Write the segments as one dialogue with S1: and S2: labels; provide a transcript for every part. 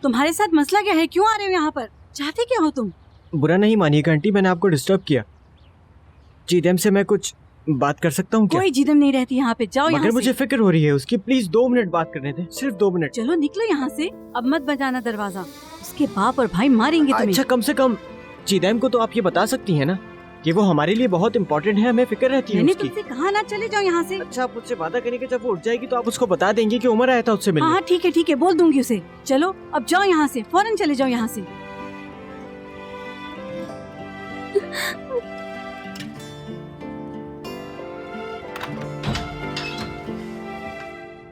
S1: तुम्हारे साथ मसला क्या है? क्यों आ रहे हो यहाँ पर? चाहते क्या हो तुम?
S2: बुरा नहीं मानिएगा आंटी, मैंने आपको डिस्टर्ब किया। जिदेम से मैं कुछ बात कर सकता हूँ क्या?
S1: कोई जिदम नहीं रहती यहाँ पे, जाओ यहाँ
S2: मगर
S1: से।
S2: मुझे फिक्र हो रही है उसकी, प्लीज 2 मिनट बात करने दे, सिर्फ 2 मिनट।
S1: चलो निकलो यहाँ से, अब मत बजाना दरवाजा, उसके बाप और भाई मारेंगे तुम्हें।
S2: अच्छा कम से कम जिदेम को तो आप ये बता सकती हैं ना कि वो हमारे लिए बहुत इंपॉर्टेंट है, हमें फिक्र रहती है
S1: मैंने
S2: उसकी।
S1: तुमसे कहा ना चले जाओ यहाँ से।
S2: अच्छा आप मुझसे वादा करेंगे जब वो उठ जाएगी तो आप उसको बता देंगे कि उमर आया था उससे मिलने।
S1: हाँ ठीक है बोल दूंगी उसे। चलो अब जाओ यहाँ से, फौरन चले जाओ यहाँ से।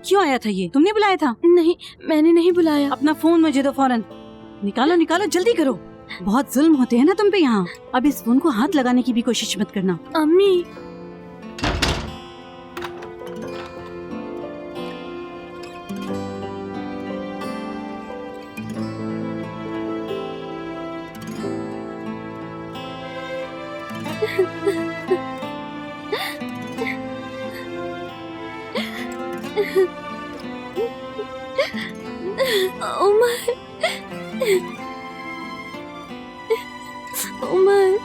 S1: क्यों आया था ये? तुमने बुलाया था?
S3: नहीं, मैंने नहीं बुलाया।
S1: अपना फोन मुझे दो फौरन। निकालो निकालो, जल्दी करो। बहुत जुल्म होते हैं ना तुम पे यहाँ। अब इस फोन को हाथ लगाने की भी कोशिश मत करना।
S3: अम्मी, उमर, उमर,